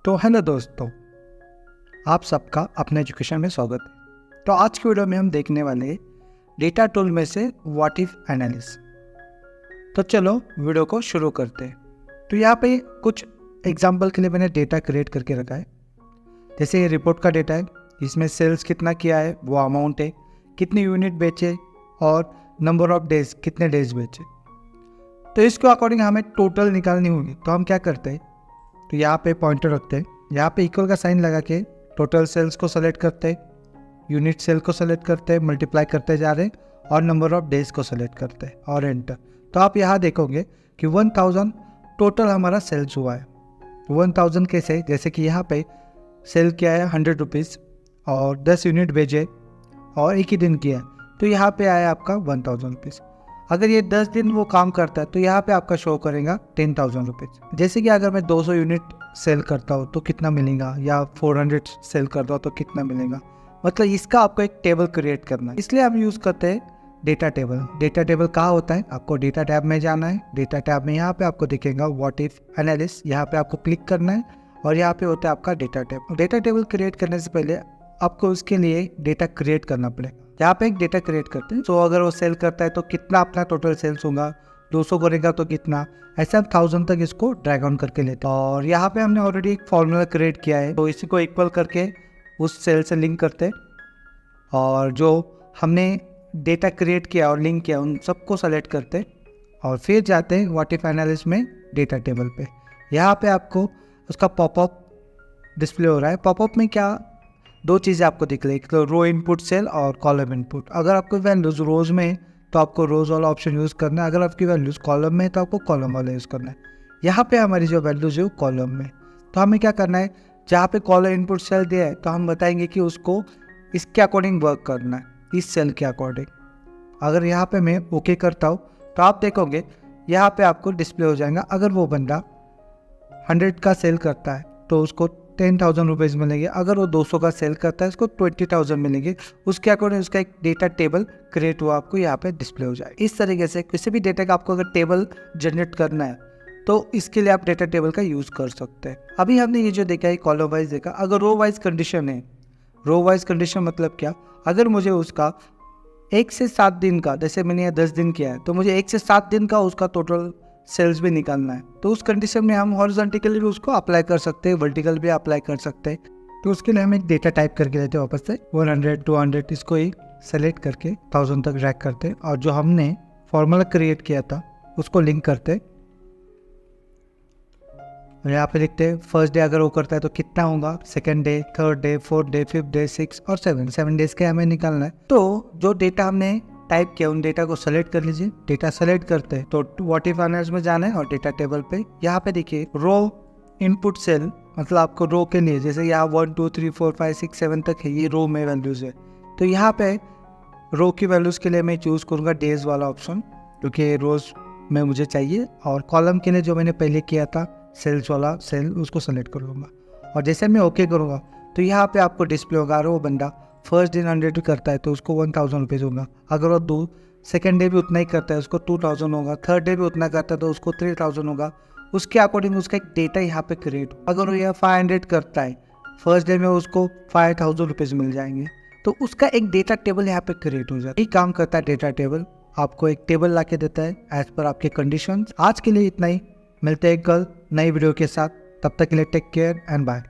तो हेलो दोस्तों, आप सबका अपने एजुकेशन में स्वागत है। तो आज की वीडियो में हम देखने वाले हैं डेटा टूल में से व्हाट इफ एनालिसिस। तो चलो वीडियो को शुरू करते हैं। तो यहाँ पे कुछ एग्जांपल के लिए मैंने डेटा क्रिएट करके रखा है। जैसे ये रिपोर्ट का डेटा है, इसमें सेल्स कितना किया है वो अमाउंट है, कितने यूनिट बेचे और नंबर ऑफ डेज, कितने डेज बेचे। तो इसको अकॉर्डिंग हमें टोटल निकालनी होगी। तो हम क्या करते हैं, तो यहाँ पे पॉइंटर रखते हैं, यहाँ पे इक्वल का साइन लगा के टोटल सेल्स को सेलेक्ट करते हैं, यूनिट सेल को सेलेक्ट करते हैं, मल्टीप्लाई करते जा रहे हैं और नंबर ऑफ डेज को सेलेक्ट करते हैं और एंटर। तो आप यहाँ देखोगे कि 1000 टोटल हमारा सेल्स हुआ है। 1000 कैसे, जैसे कि यहाँ पे सेल किया है 100 रुपीज़ और 10 यूनिट भेजे और एक ही दिन किया है, तो यहाँ पे आया आपका 1000 रुपीज़। अगर ये 10 दिन वो काम करता है तो यहाँ पे आपका शो करेगा 10,000 रुपीज़। जैसे कि अगर मैं 200 यूनिट सेल करता हूँ तो कितना मिलेगा, या 400 सेल करता हूँ तो कितना मिलेगा। मतलब इसका आपको एक टेबल क्रिएट करना है, इसलिए हम यूज़ करते हैं डेटा टेबल। डेटा टेबल कहाँ होता है, आपको डेटा टैब में जाना है। डेटा टैब में यहाँ पे आपको दिखेगा व्हाट इफ एनालिसिस, यहाँ पे आपको क्लिक करना है और यहाँ पे होता है आपका data table. Data table create करने से पहले आपको उसके लिए डेटा क्रिएट करना पड़ेगा। यहाँ पे एक डेटा क्रिएट करते हैं। तो अगर वो सेल करता है तो कितना अपना टोटल सेल्स होगा, 200 करेगा तो कितना, ऐसा हम 1000 तक इसको ड्रैग ऑन करके लेते हैं। और यहाँ पे हमने ऑलरेडी एक फॉर्मूला क्रिएट किया है, तो इसी को इक्वल करके उस सेल से लिंक करते हैं और जो हमने डेटा क्रिएट किया और लिंक किया उन सबको सेलेक्ट करते और फिर जाते हैं व्हाट इफ एनालिसिस में डेटा टेबल पे। यहाँ पे आपको उसका पॉपअप डिस्प्ले हो रहा है। पॉपअप में क्या, दो चीज़ें आपको दिख रही है, तो रो इनपुट सेल और कॉलम इनपुट। अगर आपको वैल्यूज रोज में तो आपको रोज वाला ऑप्शन यूज़ करना है, अगर आपकी वैल्यूज कॉलम में तो आपको कॉलम वाला यूज़ करना है। यहाँ पे हमारी जो वैल्यूज है वो कॉलम में, तो हमें क्या करना है, जहाँ पे कॉलम इनपुट सेल दिया है तो हम बताएंगे कि उसको इसके अकॉर्डिंग वर्क करना है, इस सेल के अकॉर्डिंग। अगर यहाँ पे मैं ओके करता हूँ तो आप देखोगे यहाँ पे आपको डिस्प्ले हो जाएगा। अगर वो बंदा 100 का सेल करता है तो उसको 10,000 रुपीज़ मिलेंगे, अगर वो 200 का सेल करता है उसको 20,000 मिलेंगे। उसके अकॉर्डिंग उसका एक डेटा टेबल क्रिएट हुआ आपको यहाँ पे डिस्प्ले हो जाए। इस तरीके से किसी भी डेटा का आपको अगर टेबल जनरेट करना है तो इसके लिए आप डेटा टेबल का यूज़ कर सकते हैं। अभी हमने ये जो देखा है कॉलम वाइज देखा। अगर रो वाइज कंडीशन है, रो वाइज कंडीशन मतलब क्या, अगर मुझे उसका 1 से 7 दिन का, जैसे मैंने यहाँ 10 दिन किया है तो मुझे 1 से 7 दिन का उसका टोटल सेल्स भी निकालना है, तो उस कंडीशन में हम हॉरिजॉन्टली भी उसको अप्लाई कर सकते हैं, वर्टिकल भी अप्लाई कर सकते हैं। तो उसके लिए हम एक डेटा टाइप करके लेते हैं वापस से 100, 200, इसको ही सेलेक्ट करके 1000 तक ड्रैग करते हैं और जो हमने फॉर्मूला क्रिएट किया था उसको लिंक करते हैं। और यहाँ पे लिखते हैं फर्स्ट डे अगर वो करता है तो कितना होगा, second day, third day, fourth day, fifth day, 6 और 7 डेज के हमें निकालना है। तो जो डेटा हमने टाइप किया उन डेटा को सेलेक्ट कर लीजिए। डेटा सेलेक्ट करते हैं तो व्हाट इफ एनालिसिस में जाना है और डेटा टेबल पे यहाँ पे देखिए रो इनपुट सेल, मतलब आपको रो के लिए, जैसे यहाँ 1 2 3 4 5 6 7 तक है, ये रो में वैल्यूज है। तो यहाँ पे रो की वैल्यूज के लिए मैं चूज करूँगा डेज वाला ऑप्शन, क्योंकि रोज में मुझे चाहिए। और कॉलम के लिए जो मैंने पहले किया था सेल्स वाला सेल, उसको सेलेक्ट कर लूँगा और जैसे मैं ओके करूँगा तो यहाँ पे आपको डिस्प्ले होगा। वो बंदा फर्स्ट डे 100 करता है तो उसको 1000 रुपीज़ होगा। अगर वो सेकेंड डे भी उतना ही करता है उसको 2000 होगा, थर्ड डे भी उतना करता है तो उसको 3000 होगा। उसके अकॉर्डिंग उसका एक डेटा यहाँ पे क्रिएट। अगर वो यह 500 करता है फर्स्ट डे में उसको 5000 रुपीज़ मिल जाएंगे, तो उसका एक डेटा टेबल यहाँ पे क्रिएट हो जाता है। ये काम करता है डेटा टेबल, आपको एक टेबल ला के देता है एज पर आपके कंडीशन। आज के लिए इतना ही, मिलते हैं कल नई वीडियो के साथ, तब तक के लिए टेक केयर एंड बाय।